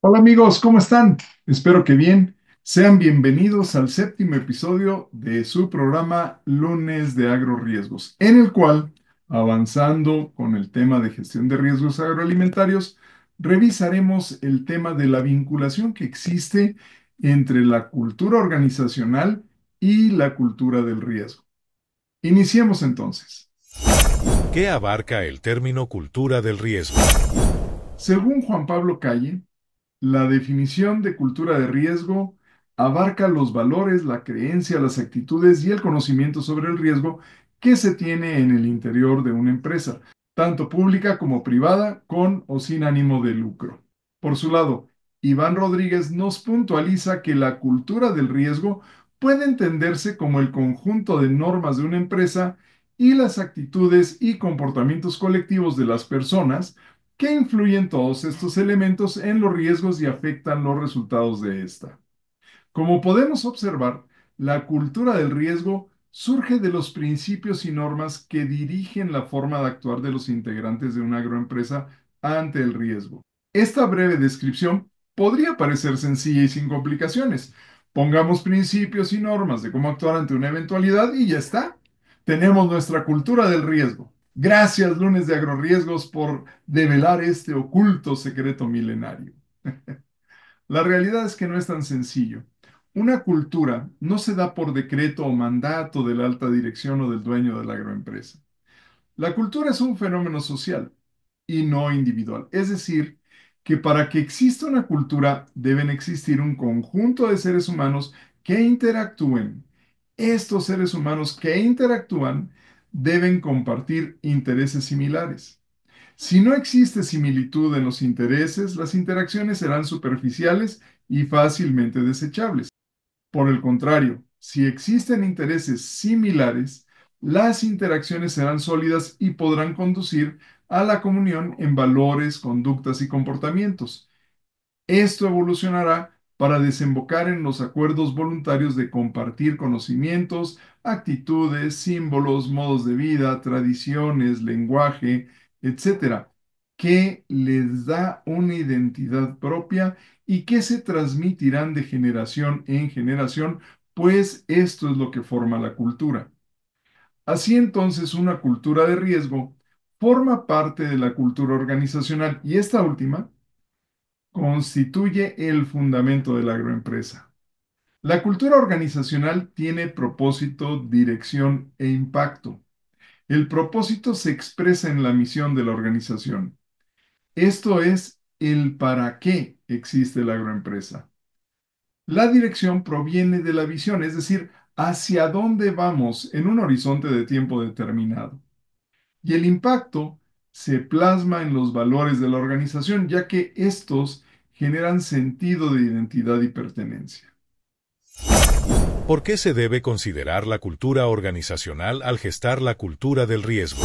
Hola amigos, ¿cómo están? Espero que bien. Sean bienvenidos al séptimo episodio de su programa Lunes de Agroriesgos, en el cual, avanzando con el tema de gestión de riesgos agroalimentarios, revisaremos el tema de la vinculación que existe entre la cultura organizacional y la cultura del riesgo. Iniciemos entonces. ¿Qué abarca el término cultura del riesgo? Según Juan Pablo Calle, la definición de cultura de riesgo abarca los valores, la creencia, las actitudes y el conocimiento sobre el riesgo que se tiene en el interior de una empresa, tanto pública como privada, con o sin ánimo de lucro. Por su lado, Iván Rodríguez nos puntualiza que la cultura del riesgo puede entenderse como el conjunto de normas de una empresa y las actitudes y comportamientos colectivos de las personas que influyen todos estos elementos en los riesgos y afectan los resultados de esta. Como podemos observar, la cultura del riesgo surge de los principios y normas que dirigen la forma de actuar de los integrantes de una agroempresa ante el riesgo. Esta breve descripción podría parecer sencilla y sin complicaciones. Pongamos principios y normas de cómo actuar ante una eventualidad y ya está. Tenemos nuestra cultura del riesgo. Gracias, Lunes de Agroriesgos, por develar este oculto secreto milenario. La realidad es que no es tan sencillo. Una cultura no se da por decreto o mandato de la alta dirección o del dueño de la agroempresa. La cultura es un fenómeno social y no individual. Es decir, que para que exista una cultura deben existir un conjunto de seres humanos que interactúen. Estos seres humanos que interactúan deben compartir intereses similares. Si no existe similitud en los intereses, las interacciones serán superficiales y fácilmente desechables. Por el contrario, si existen intereses similares, las interacciones serán sólidas y podrán conducir a la comunión en valores, conductas y comportamientos. Esto evolucionará para desembocar en los acuerdos voluntarios de compartir conocimientos, actitudes, símbolos, modos de vida, tradiciones, lenguaje, etcétera, que les da una identidad propia y que se transmitirán de generación en generación, pues esto es lo que forma la cultura. Así entonces, una cultura de riesgo forma parte de la cultura organizacional y esta última constituye el fundamento de la agroempresa. La cultura organizacional tiene propósito, dirección e impacto. El propósito se expresa en la misión de la organización. Esto es el para qué existe la agroempresa. La dirección proviene de la visión, es decir, hacia dónde vamos en un horizonte de tiempo determinado. Y el impacto se plasma en los valores de la organización, ya que estos generan sentido de identidad y pertenencia. ¿Por qué se debe considerar la cultura organizacional al gestar la cultura del riesgo?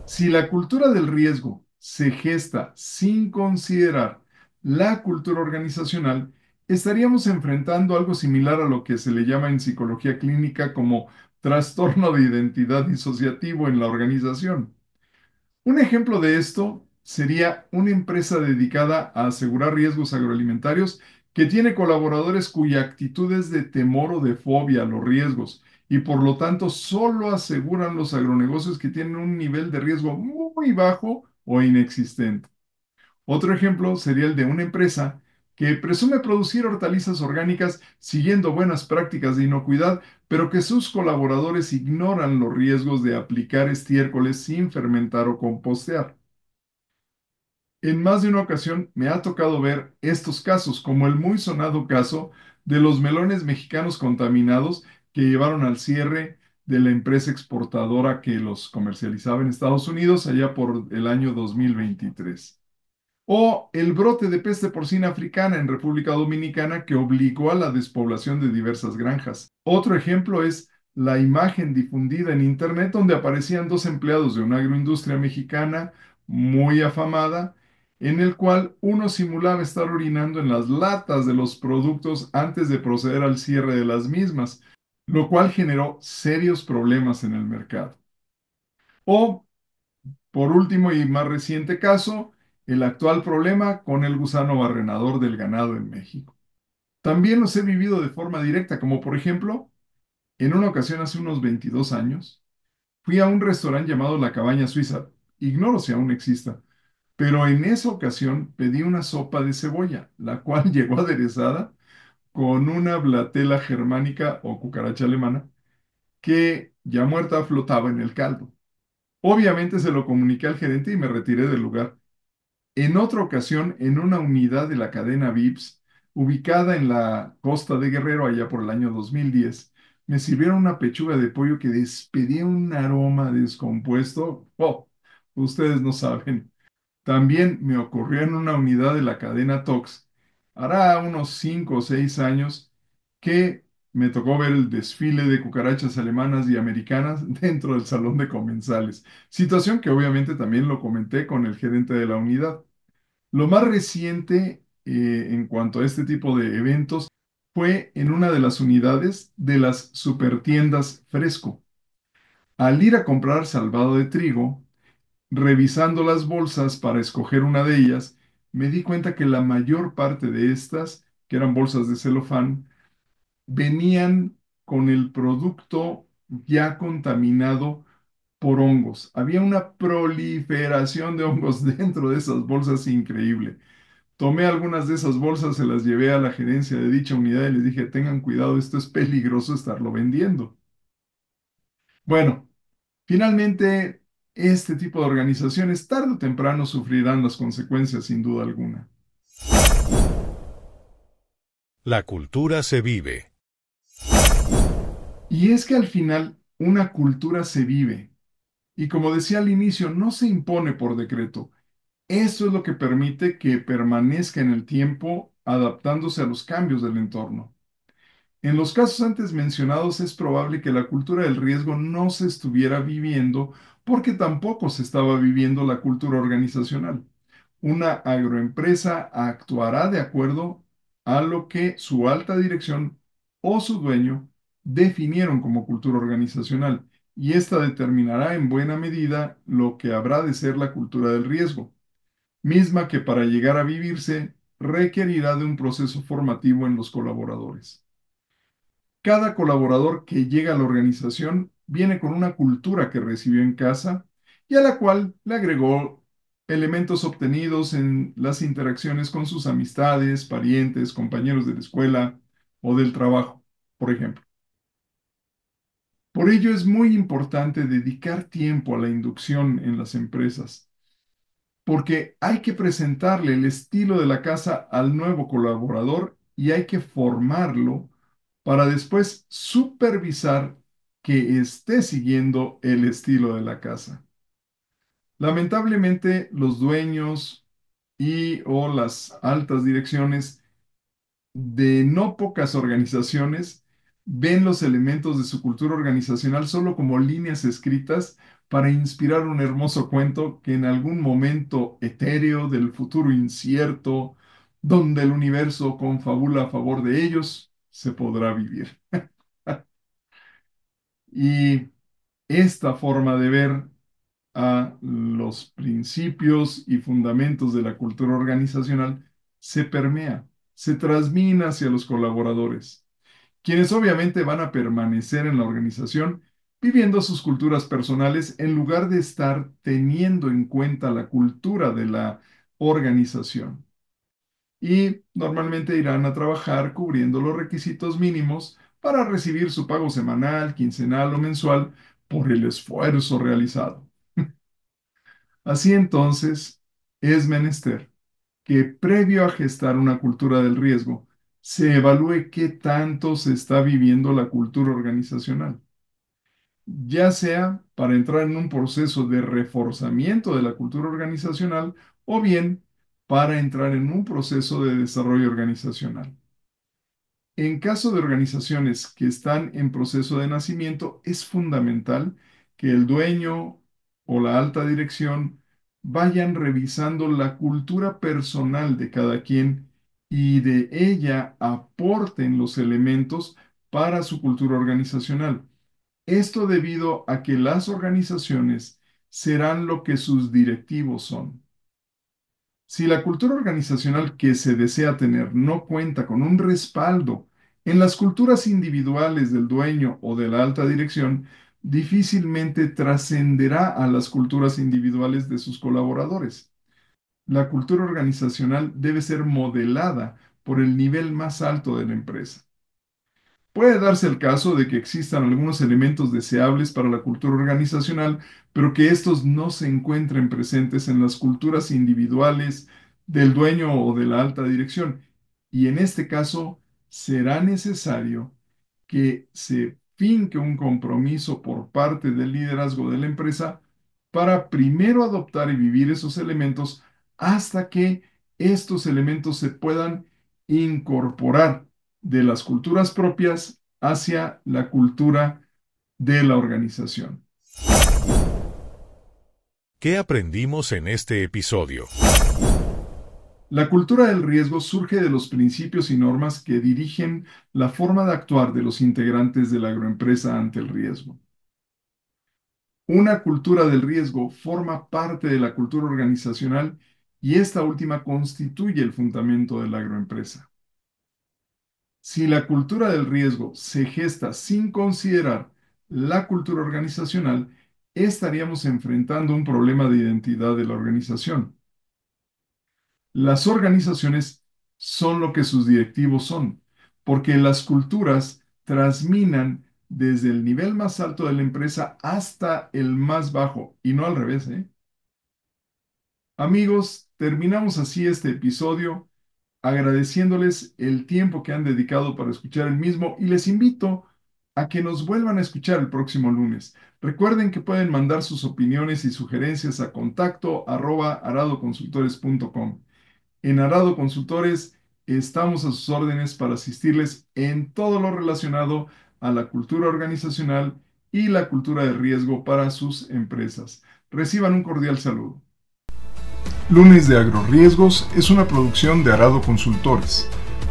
Si la cultura del riesgo se gesta sin considerar la cultura organizacional, estaríamos enfrentando algo similar a lo que se le llama en psicología clínica como trastorno de identidad disociativo en la organización. Un ejemplo de esto sería una empresa dedicada a asegurar riesgos agroalimentarios que tiene colaboradores cuya actitud es de temor o de fobia a los riesgos y por lo tanto solo aseguran los agronegocios que tienen un nivel de riesgo muy bajo o inexistente. Otro ejemplo sería el de una empresa que presume producir hortalizas orgánicas siguiendo buenas prácticas de inocuidad, pero que sus colaboradores ignoran los riesgos de aplicar estiércoles sin fermentar o compostear. En más de una ocasión me ha tocado ver estos casos, como el muy sonado caso de los melones mexicanos contaminados que llevaron al cierre de la empresa exportadora que los comercializaba en Estados Unidos allá por el año 2023. O el brote de peste porcina africana en República Dominicana que obligó a la despoblación de diversas granjas. Otro ejemplo es la imagen difundida en Internet donde aparecían dos empleados de una agroindustria mexicana muy afamada, en el cual uno simulaba estar orinando en las latas de los productos antes de proceder al cierre de las mismas, lo cual generó serios problemas en el mercado. O, por último y más reciente caso, el actual problema con el gusano barrenador del ganado en México. También los he vivido de forma directa, como por ejemplo, en una ocasión hace unos 22 años, fui a un restaurante llamado La Cabaña Suiza. Ignoro si aún exista, pero en esa ocasión pedí una sopa de cebolla, la cual llegó aderezada con una blatela germánica o cucaracha alemana que ya muerta flotaba en el caldo. Obviamente se lo comuniqué al gerente y me retiré del lugar. En otra ocasión, en una unidad de la cadena Vips, ubicada en la costa de Guerrero, allá por el año 2010, me sirvieron una pechuga de pollo que despedía un aroma descompuesto. Oh, ustedes no saben. También me ocurrió en una unidad de la cadena Tox, hará unos 5 o 6 años, que me tocó ver el desfile de cucarachas alemanas y americanas dentro del salón de comensales. Situación que obviamente también lo comenté con el gerente de la unidad. Lo más reciente en cuanto a este tipo de eventos fue en una de las unidades de las supertiendas Fresco. Al ir a comprar salvado de trigo, revisando las bolsas para escoger una de ellas, me di cuenta que la mayor parte de estas, que eran bolsas de celofán, venían con el producto ya contaminado por hongos. Había una proliferación de hongos dentro de esas bolsas increíble. Tomé algunas de esas bolsas, se las llevé a la gerencia de dicha unidad y les dije, tengan cuidado, esto es peligroso estarlo vendiendo. Bueno, finalmente, este tipo de organizaciones tarde o temprano sufrirán las consecuencias sin duda alguna. La cultura se vive. Y es que al final una cultura se vive y como decía al inicio, no se impone por decreto. Eso es lo que permite que permanezca en el tiempo adaptándose a los cambios del entorno. En los casos antes mencionados es probable que la cultura del riesgo no se estuviera viviendo porque tampoco se estaba viviendo la cultura organizacional. Una agroempresa actuará de acuerdo a lo que su alta dirección o su dueño definieron como cultura organizacional y esta determinará en buena medida lo que habrá de ser la cultura del riesgo, misma que para llegar a vivirse requerirá de un proceso formativo en los colaboradores. Cada colaborador que llega a la organización viene con una cultura que recibió en casa y a la cual le agregó elementos obtenidos en las interacciones con sus amistades, parientes, compañeros de la escuela o del trabajo, por ejemplo. Por ello es muy importante dedicar tiempo a la inducción en las empresas, porque hay que presentarle el estilo de la casa al nuevo colaborador y hay que formarlo para después supervisar que esté siguiendo el estilo de la casa. Lamentablemente, los dueños y o las altas direcciones de no pocas organizaciones ven los elementos de su cultura organizacional solo como líneas escritas para inspirar un hermoso cuento que en algún momento etéreo del futuro incierto, donde el universo confabula a favor de ellos, se podrá vivir. Y esta forma de ver a los principios y fundamentos de la cultura organizacional se permea, se transmina hacia los colaboradores, quienes obviamente van a permanecer en la organización viviendo sus culturas personales en lugar de estar teniendo en cuenta la cultura de la organización. Y normalmente irán a trabajar cubriendo los requisitos mínimos para recibir su pago semanal, quincenal o mensual por el esfuerzo realizado. Así entonces, es menester que previo a gestar una cultura del riesgo, se evalúe qué tanto se está viviendo la cultura organizacional, ya sea para entrar en un proceso de reforzamiento de la cultura organizacional o bien para entrar en un proceso de desarrollo organizacional. En caso de organizaciones que están en proceso de nacimiento, es fundamental que el dueño o la alta dirección vayan revisando la cultura personal de cada quien y de ella aporten los elementos para su cultura organizacional. Esto debido a que las organizaciones serán lo que sus directivos son. Si la cultura organizacional que se desea tener no cuenta con un respaldo en las culturas individuales del dueño o de la alta dirección, difícilmente trascenderá a las culturas individuales de sus colaboradores. La cultura organizacional debe ser modelada por el nivel más alto de la empresa. Puede darse el caso de que existan algunos elementos deseables para la cultura organizacional, pero que estos no se encuentren presentes en las culturas individuales del dueño o de la alta dirección. Y en este caso, será necesario que se finque un compromiso por parte del liderazgo de la empresa para primero adoptar y vivir esos elementos hasta que estos elementos se puedan incorporar de las culturas propias hacia la cultura de la organización. ¿Qué aprendimos en este episodio? La cultura del riesgo surge de los principios y normas que dirigen la forma de actuar de los integrantes de la agroempresa ante el riesgo. Una cultura del riesgo forma parte de la cultura organizacional y esta última constituye el fundamento de la agroempresa. Si la cultura del riesgo se gesta sin considerar la cultura organizacional, estaríamos enfrentando un problema de identidad de la organización. Las organizaciones son lo que sus directivos son, porque las culturas transminan desde el nivel más alto de la empresa hasta el más bajo, y no al revés, ¿eh? Amigos, terminamos así este episodio, agradeciéndoles el tiempo que han dedicado para escuchar el mismo y les invito a que nos vuelvan a escuchar el próximo lunes. Recuerden que pueden mandar sus opiniones y sugerencias a contacto@aradoconsultores.com. En Arado Consultores estamos a sus órdenes para asistirles en todo lo relacionado a la cultura organizacional y la cultura de riesgo para sus empresas. Reciban un cordial saludo. Lunes de Agroriesgos es una producción de Arado Consultores.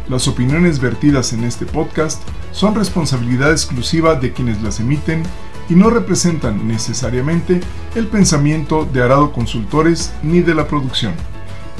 Las opiniones vertidas en este podcast son responsabilidad exclusiva de quienes las emiten y no representan necesariamente el pensamiento de Arado Consultores ni de la producción,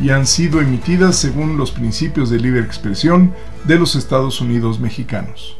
y han sido emitidas según los principios de libre expresión de los Estados Unidos mexicanos.